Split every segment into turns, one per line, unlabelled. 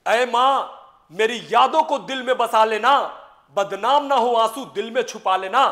ऐ मां मेरी यादों को दिल में बसा लेना, बदनाम ना हो आंसू दिल में छुपा लेना,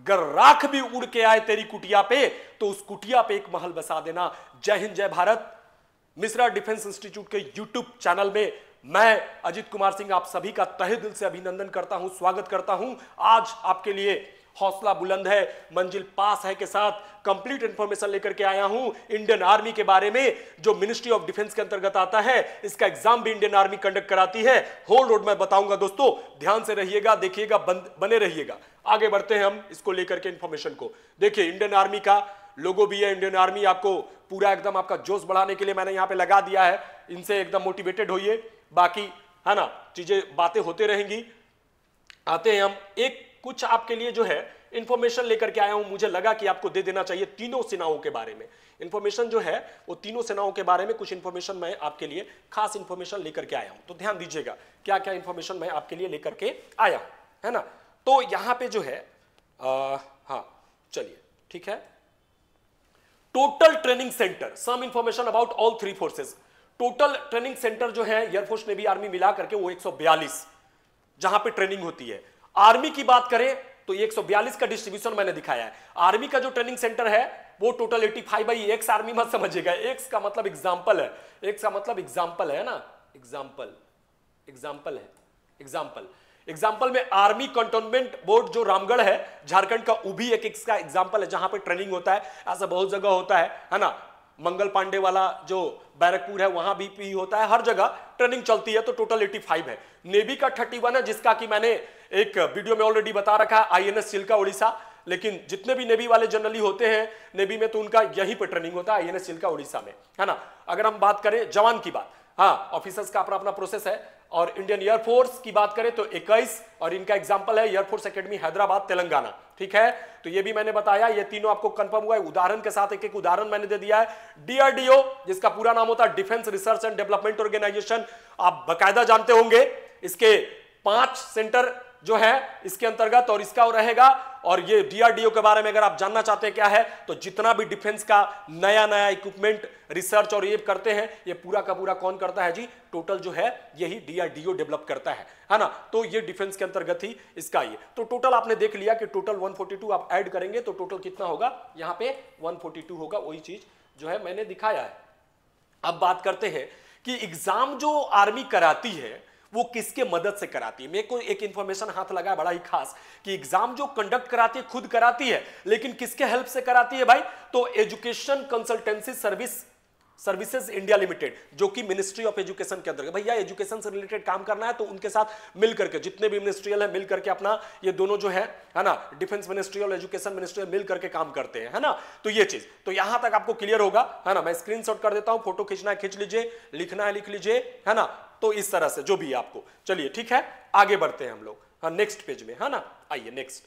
गर राख भी उड़ के आए तेरी कुटिया पे तो उस कुटिया पे एक महल बसा देना। जय हिंद जय भारत। मिश्रा डिफेंस इंस्टीट्यूट के यूट्यूब चैनल में मैं अजित कुमार सिंह आप सभी का तहे दिल से अभिनंदन करता हूं, स्वागत करता हूं। आज आपके लिए हौसला बुलंद है, मंजिल पास है के साथ कंप्लीट इंफॉर्मेशन लेकर के आया हूं इंडियन आर्मी के बारे में, जो मिनिस्ट्री ऑफ डिफेंस के अंतर्गत आता है। इसका एग्जाम भी इंडियन आर्मी कंडक्ट कराती है। होल रोड में बताऊंगा दोस्तों, ध्यान से रहिएगा, देखिएगा, बने रहिएगा। आगे बढ़ते हैं हम इसको लेकर के इंफॉर्मेशन को। देखिए इंडियन आर्मी का लोगो भी है। इंडियन आर्मी आपको पूरा एकदम आपका जोश बढ़ाने के लिए मैंने यहां पे लगा दिया है। इनसे एकदम मोटिवेटेड होइए, बाकी है ना चीजें बातें होते रहेंगी। आते हैं हम एक कुछ आपके लिए जो है इंफॉर्मेशन लेकर के आया हूं। मुझे लगा कि आपको दे देना चाहिए तीनों सेनाओं के बारे में इंफॉर्मेशन जो है, वो तीनों सेनाओं के बारे में कुछ इंफॉर्मेशन मैं आपके लिए खास इंफॉर्मेशन लेकर के आया हूं। तो ध्यान दीजिएगा क्या क्या इंफॉर्मेशन मैं आपके लिए लेकर के आया हूं, है ना। तो यहां पे जो है हाँ चलिए ठीक है। Total training centre, some information about all three forces. Total training centre जो है एयरफोर्स नेवी आर्मी मिला करके वो 142 जहां पे ट्रेनिंग होती है। आर्मी की बात करें तो 142 का डिस्ट्रीब्यूशन मैंने दिखाया है। आर्मी का जो ट्रेनिंग सेंटर है वो टोटल 85/X आर्मी मत समझिएगा। एक्स का मतलब एग्जांपल है, एक्स का मतलब एग्जांपल है ना, एग्जांपल है। एग्जांपल में आर्मी कंटोनमेंट बोर्ड जो रामगढ़ है झारखंड का, वो भी एक एक्स का एग्जांपल है जहां पे ट्रेनिंग होता है। ऐसा बहुत जगह होता है ना। मंगल पांडे वाला जो बैरकपुर है वहां भी होता है, हर जगह ट्रेनिंग चलती है। तो टोटल 85 है। नेवी का 31 है, जिसका कि मैंने एक वीडियो में ऑलरेडी बता रखा है, INS चिल्का उड़ीसा। लेकिन जितने भी नेवी वाले जनरली होते हैं नेवी में, तो उनका यहीं पे ट्रेनिंग होता है, INS चिल्का उड़ीसा में, है ना। अगर हम बात करें जवान की बात, हाँ ऑफिसर्स का अपना अपना प्रोसेस है। और इंडियन एयरफोर्स की बात करें तो 21, और इनका एग्जांपल है एयरफोर्स एकेडमी हैदराबाद तेलंगाना, ठीक है। तो ये भी मैंने बताया, ये तीनों आपको कंफर्म हुआ है। उदाहरण के साथ एक एक उदाहरण मैंने दे दिया है। DRDO जिसका पूरा नाम होता है defence research and development organisation, आप बकायदा जानते होंगे। इसके 5 सेंटर जो है इसके अंतर्गत, और इसका रहेगा। और ये DRDO के बारे में अगर आप जानना चाहते हैं क्या है, तो जितना भी डिफेंस का नया नया इक्विपमेंट रिसर्च और ये करते हैं, ये पूरा का पूरा कौन करता है जी, टोटल जो है यही DRDO डेवलप करता है ना। तो ये डिफेंस के अंतर्गत ही इसका ये। तो टोटल आपने देख लिया कि टोटल 142 आप ऐड करेंगे तो टोटल कितना होगा, यहां पे 142 होगा। वही चीज जो है मैंने दिखाया है। अब बात करते हैं कि एग्जाम जो आर्मी कराती है वो किसके मदद से कराती है। मेरे को एक इंफॉर्मेशन हाथ लगा है बड़ा ही खास, कि एग्जाम जो कंडक्ट कराती है खुद कराती है, लेकिन किसके हेल्प से कराती है भाई, तो education consultancy services India limited, जो कि मिनिस्ट्री ऑफ एजुकेशन के अंदर। भैया एजुकेशन से रिलेटेड काम करना है तो उनके साथ मिलकर के, जितने भी मिनिस्ट्रियल है मिलकर के अपना ये दोनों जो है ना, डिफेंस मिनिस्ट्री और एजुकेशन मिनिस्ट्री मिलकर के काम करते हैं, है ना। तो ये चीज तो यहां तक आपको क्लियर होगा, है ना। मैं स्क्रीनशॉट कर देता हूं, फोटो खींचना है खींच लीजिए, लिखना है लिख लीजिए, है ना। तो इस तरह से जो भी आपको, चलिए ठीक है आगे बढ़ते हैं हम लोग, हाँ नेक्स्ट पेज में, है ना। आइए नेक्स्ट।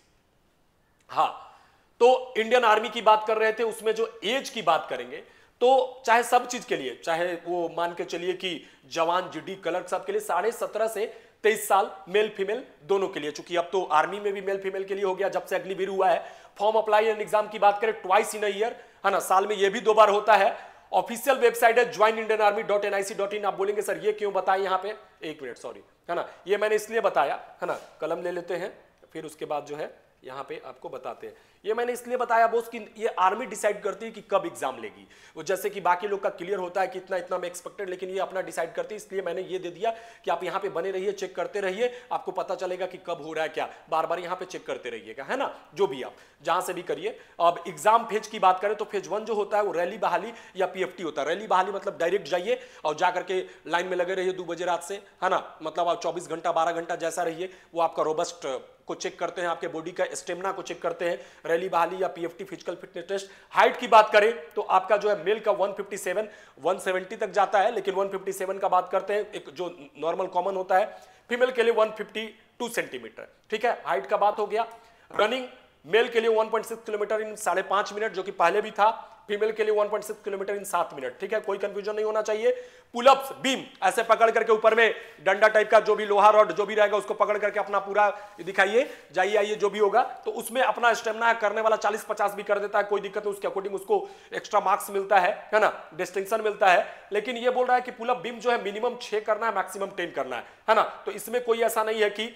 हाँ तो इंडियन आर्मी की बात कर रहे थे, उसमें जो एज की बात करेंगे तो चाहे सब चीज के लिए, चाहे वो मान के चलिए कि जवान GD क्लर्क सब के लिए 17.5 से 23 साल मेल फीमेल दोनों के लिए। चूंकि अब तो आर्मी में भी मेल फीमेल के लिए हो गया जब से अग्निवीर हुआ है। फॉर्म अप्लाई एंड एग्जाम की बात करें ट्वाइस इन अ ईयर, है ना, साल में ये भी 2 बार होता है। ऑफिशियल वेबसाइट है joinindianarmy.nic.in। आप बोलेंगे सर ये क्यों बताया यहाँ पे, एक मिनट सॉरी, है ना, ये मैंने इसलिए बताया, है ना, कलम ले लेते हैं फिर उसके बाद जो है यहाँ पे आपको बताते हैं। ये मैंने इसलिए बताया बोस कि ये आर्मी डिसाइड करती है कि कब एग्जाम लेगी। वो जैसे कि बाकी लोग का क्लियर होता है कि इतना इतना में एक्सपेक्टेड, लेकिन ये अपना डिसाइड करती है। इसलिए मैंने ये दे दिया कि आप यहाँ पे बने रहिए, चेक करते रहिए, आपको पता चलेगा कि कब हो रहा है क्या, बार बार यहाँ पे चेक करते रहिएगा, है ना, जो भी आप जहां से भी करिए। अब एग्जाम फेज की बात करें तो फेज 1 जो होता है वो रैली बहाली या PFT होता है। रैली बहाली मतलब डायरेक्ट जाइए और जाकर के लाइन में लगे रहिए 2 बजे रात से, है ना, मतलब आप 24 घंटा 12 घंटा जैसा रहिए। वो आपका रोबस्ट को चेक करते हैं, आपके बॉडी का स्टेमिना को चेक करते हैं, रैली बहाली या PFT physical fitness test. Height की बात करें तो आपका जो है मेल का 157 170 तक जाता है, लेकिन 157 का बात करते हैं एक जो नॉर्मल कॉमन होता है। फीमेल के लिए 152 सेंटीमीटर, ठीक है, हाइट का बात हो गया। रनिंग मेल के लिए 1.6 किलोमीटर इन 5.5 मिनट, जो कि पहले भी था। फीमेल के लिए 1.6 किलोमीटर इन 7 मिनट। ठीक है, कोई कंफ्यूजन नहीं होना चाहिए। पुलअप्स बीम ऐसे पकड़ करके ऊपर में डंडा टाइप का जो भी लोहा रॉड जो भी रहेगा उसको पकड़ करके अपना पूरा दिखाइए, जाइए आइए जो भी होगा, तो उसमें अपना स्टेमिना करने वाला 40-50 भी कर देता है, कोई दिक्कत नहीं, उसके अकॉर्डिंग उसको एक्स्ट्रा मार्क्स मिलता है ना, डिस्टिंक्शन मिलता है। लेकिन ये बोल रहा है कि पुलअप बीम जो है मिनिमम 6 करना है, मैक्सिमम 10 करना है ना। तो इसमें कोई ऐसा नहीं है कि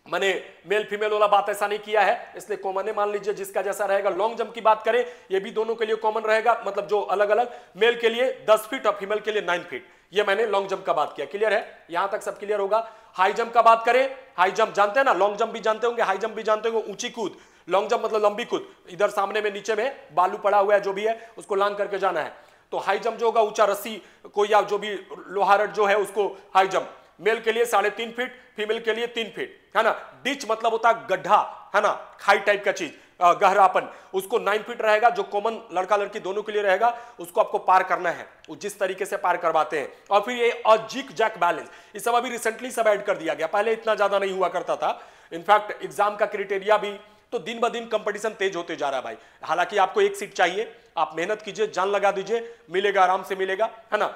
मैंने मेल फीमेल वाला बात ऐसा नहीं किया है, इसलिए कॉमन है, मान लीजिए जिसका जैसा रहेगा। लॉन्ग जंप की बात करें, ये भी दोनों के लिए कॉमन रहेगा, मतलब जो अलग अलग, मेल के लिए 10 फीट और फीमेल के लिए 9 फीट। ये मैंने लॉन्ग जंप का बात किया, क्लियर है, यहां तक सब क्लियर होगा। हाई जंप का बात करें, हाई जंप जानते हैं ना, लॉन्ग जंप भी जानते होंगे, हाई जंप भी जानते होंगे, ऊंची कूद। लॉन्ग जंप मतलब लंबी कूद, इधर सामने में नीचे में बालू पड़ा हुआ है जो भी है उसको लांग करके जाना है। तो हाई जंप जो होगा ऊंचा रस्सी कोई या जो भी लोहा रड जो है उसको हाई जंप, मेल के लिए 3.5 फीट, फीमेल के लिए 3 फीट, है ना। डिच मतलब होता है गड्ढा, है ना, खाई टाइप का चीज, गहरापन, उसको 9 फीट रहेगा, जो कॉमन लड़का लड़की दोनों के लिए रहेगा, उसको आपको पार करना है, जिस तरीके से पार करवाते हैं। और फिर ये जिग जैक बैलेंस, ये सब अभी रिसेंटली सब ऐड कर दिया गया, पहले इतना ज्यादा नहीं हुआ करता था। इनफैक्ट एग्जाम का क्राइटेरिया भी तो दिन ब दिन कंपटीशन तेज होते जा रहा है भाई। हालांकि आपको एक सीट चाहिए, आप मेहनत कीजिए, जान लगा दीजिए, मिलेगा, आराम से मिलेगा, है ना।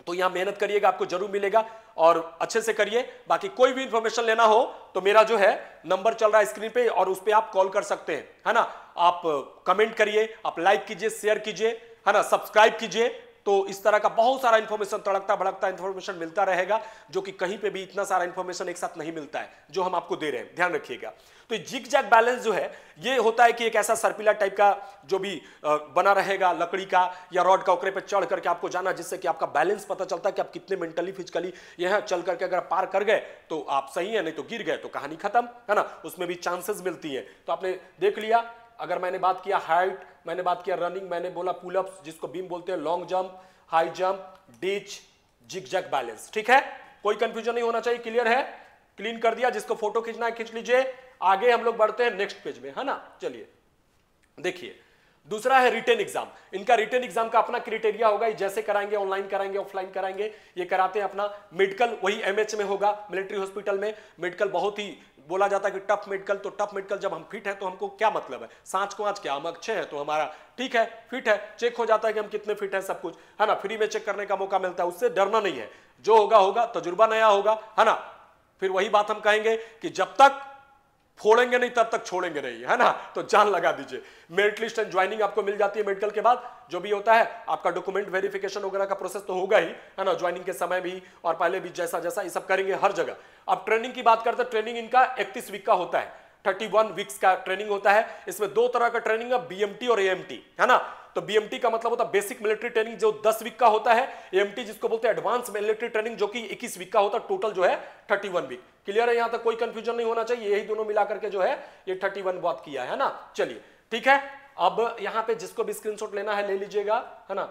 तो यहां मेहनत करिएगा, आपको जरूर मिलेगा और अच्छे से करिए। बाकी कोई भी इंफॉर्मेशन लेना हो तो मेरा जो है नंबर चल रहा है स्क्रीन पे, और उस पर आप कॉल कर सकते हैं, है ना। आप कमेंट करिए, आप लाइक कीजिए, शेयर कीजिए, है ना, सब्सक्राइब कीजिए। तो इस तरह का बहुत सारा इंफॉर्मेशन, तड़कता भड़कता इंफॉर्मेशन मिलता रहेगा, जो कि कहीं पे भी इतना सारा इंफॉर्मेशन एक साथ नहीं मिलता है जो हम आपको दे रहे हैं, ध्यान रखिएगा। तो जिग जैग बैलेंस जो है ये होता है कि एक ऐसा सर्पिला टाइप का जो भी बना रहेगा लकड़ी का या रॉड का, ऊपर पे चढ़ करके आपको जाना, जिससे कि आपका बैलेंस पता चलता है कि आप कितने मेंटली फिजिकली यहां चल करके अगर पार कर गए तो आप सही है, नहीं तो गिर गए तो कहानी खत्म, है ना। उसमें भी चांसेस मिलती है। तो आपने देख लिया, अगर मैंने बात किया हाइट, मैंने बात किया रनिंग, मैंने बोला पुलअप्स जिसको बीम बोलते हैं, long jump, high jump, ditch, zigzag balance. ठीक है, कोई कंफ्यूजन नहीं होना चाहिए, क्लियर है, क्लीन कर दिया। जिसको फोटो खींचना है खींच लीजिए। आगे हम लोग बढ़ते हैं नेक्स्ट पेज में, है ना। चलिए देखिए, दूसरा है रिटेन एग्जाम। इनका रिटेन एग्जाम का अपना क्राइटेरिया होगा, जैसे कराएंगे, ऑनलाइन कराएंगे, ऑफलाइन कराएंगे, ये कराते हैं अपना। मेडिकल वही एमएच में होगा, मिलिट्री हॉस्पिटल में। मेडिकल बहुत ही बोला जाता है कि टफ मेडिकल, तो टफ मेडिकल जब हम फिट हैं तो हमको क्या मतलब है, सांच को आज क्या, हम अच्छे हैं तो हमारा ठीक है, फिट है, चेक हो जाता है कि हम कितने फिट हैं, सब कुछ, है ना, फ्री में चेक करने का मौका मिलता है, उससे डरना नहीं है। जो होगा होगा, तजुर्बा नया होगा, है ना। फिर वही बात हम कहेंगे कि जब तक फोड़ेंगे नहीं तब तक छोड़ेंगे नहीं, है ना। तो जान लगा दीजिए। मेरिट लिस्ट एंड ज्वाइनिंग आपको मिल जाती है मेडिकल के बाद, जो भी होता है आपका डॉक्यूमेंट वेरिफिकेशन वगैरह का प्रोसेस तो होगा ही, है ना, ज्वाइनिंग के समय भी और पहले भी, जैसा जैसा ये सब करेंगे हर जगह। अब ट्रेनिंग की बात करते हैं, ट्रेनिंग इनका 31 वीक का होता है, 31 वीक्स का ट्रेनिंग होता है। इसमें 2 तरह का ट्रेनिंग है, बीएमटी और एएमटी, है ना। तो बीएमटी का मतलब होता है बेसिक मिलिट्री ट्रेनिंग, जो 10 वीक का होता है। एएमटी जिसको बोलते हैं एडवांस मिलिट्री ट्रेनिंग, जो कि 21 वीक का होता है। टोटल जो है 31 वीक। क्लियर है, यहां तक कोई कंफ्यूजन नहीं होना चाहिए, यही दोनों मिलाकर के जो है ये 31 बात किया है ना। चलिए ठीक है, अब यहां पे जिसको भी स्क्रीनशॉट लेना है ले लीजिएगा, है ना।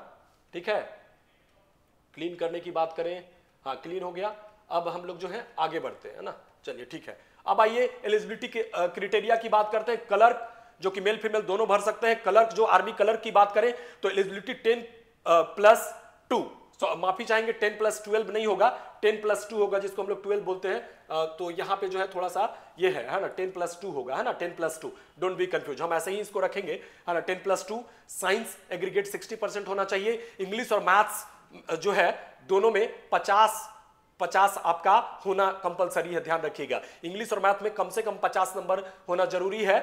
ठीक है, क्लीन करने की बात करें, हाँ क्लीन हो गया। अब हम लोग जो है आगे बढ़ते हैं ना। चलिए ठीक है, अब आइए एलिजिबिलिटी के क्राइटेरिया की बात करते हैं। क्लर्क जो कि मेल फीमेल दोनों भर सकते हैं। क्लर्क जो आर्मी क्लर्क की बात करें तो एलिजिबिलिटी 10+2, माफी चाहेंगे 10+12 नहीं होगा, 10+2 होगा, जिसको हम लोग 12 बोलते हैं। तो यहाँ पे जो है थोड़ा सा ये है ना, 10+2 होगा, है ना, 10+2, डोंट बी कंफ्यूज, हम ऐसे ही इसको रखेंगे, है ना, 10+2। साइंस एग्रीगेट 60% होना चाहिए। इंग्लिश और मैथ्स जो है दोनों में 50 आपका होना कंपलसरी है, ध्यान रखिएगा। इंग्लिश और मैथ में कम से कम 50 नंबर होना जरूरी है,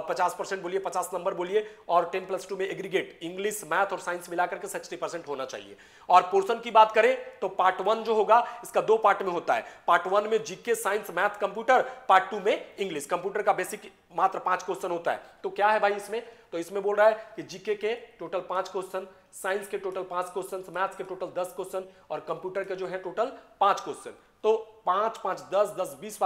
50% बोलिए, 50 नंबर बोलिए। और 10+2 में एग्रीगेट इंग्लिश, मैथ और साइंस मिलाकर के 60% होना चाहिए। और पोर्शन की बात करें तो पार्ट 1 जो होगा इसका 2 पार्ट में होता है। पार्ट 1 में GK, science, math, computer, part 2 में इंग्लिश। कंप्यूटर का बेसिक मात्र 5 क्वेश्चन होता है। तो क्या है भाई इसमें, तो इसमें बोल रहा है कि जीके के टोटल 5 क्वेश्चन, साइंस के टोटल 5 क्वेश्चन, मैथ्स के टोटल 10 क्वेश्चन और कंप्यूटर के जो है टोटल 5 क्वेश्चन। तो 5 5 10 10 20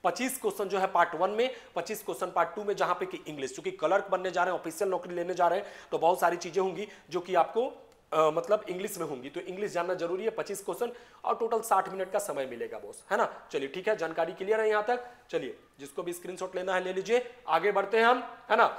25 क्वेश्चन जो है पार्ट 1 में, 25 क्वेश्चन पार्ट 2 में, जहां पे कि इंग्लिश, क्योंकि क्लर्क बनने जा रहे हैं, ऑफिशियल नौकरी लेने जा रहे हैं, तो बहुत सारी चीजें होंगी जो कि आपको मतलब इंग्लिश में होंगी, तो इंग्लिश जानना जरूरी है। 25 क्वेश्चन और टोटल 60 मिनट का समय मिलेगा बॉस, है ना। चलिए ठीक है, जानकारी क्लियर है यहां तक। चलिए जिसको भी स्क्रीनशॉट लेना है ले लीजिए, आगे बढ़ते हैं हम, है ना,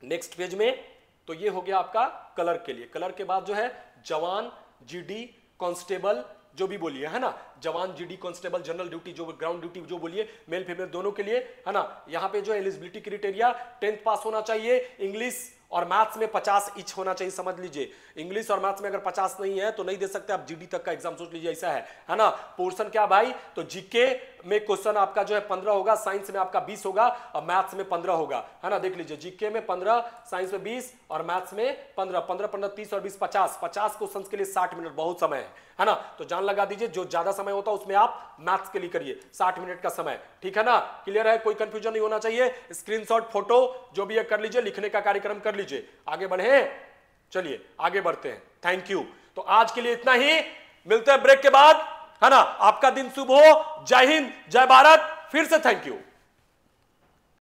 नेक्स्ट पेज में। तो ये हो गया आपका क्लर्क के लिए। क्लर्क के बाद जो है जवान, जीडी, कांस्टेबल जो भी बोलिए, है ना, जवान, जीडी, कांस्टेबल, जनरल ड्यूटी, जो ग्राउंड ड्यूटी जो बोलिए, मेल फीमेल दोनों के लिए, है ना। यहाँ पे जो एलिजिबिलिटी क्राइटेरिया 10th पास होना चाहिए, इंग्लिश और मैथ्स में 50 ईच होना चाहिए, समझ लीजिए। इंग्लिश और मैथ्स में अगर 50 नहीं है तो नहीं दे सकते आप, जीडी तक का एग्जाम सोच लीजिए, ऐसा है ना। पोर्शन क्या भाई, तो जीके में क्वेश्चन आपका जो है 15 होगा, साइंस में आपका 20 होगा और मैथ्स में 15 होगा, है ना। देख लीजिए, जीके में 15, साइंस में 20 और मैथ्स में 15, 15 15 30 और 20 50, 50 क्वेश्चन के लिए 60 मिनट बहुत समय है ना। तो जान लगा दीजिए, जो ज्यादा समय होता है उसमें आप मैथ्स के लिए करिए, 60 मिनट का समय, ठीक है ना। क्लियर है, कोई कंफ्यूजन नहीं होना चाहिए। स्क्रीनशॉट, फोटो जो भी है कर लीजिए, लिखने का कार्यक्रम कर लीजिए। आगे बढ़े, चलिए आगे बढ़ते हैं। Thank you. तो आज के लिए इतना ही, मिलते हैं ब्रेक के बाद, है ना। आपका दिन शुभ हो। जय हिंद, जय भारत। फिर से थैंक यू।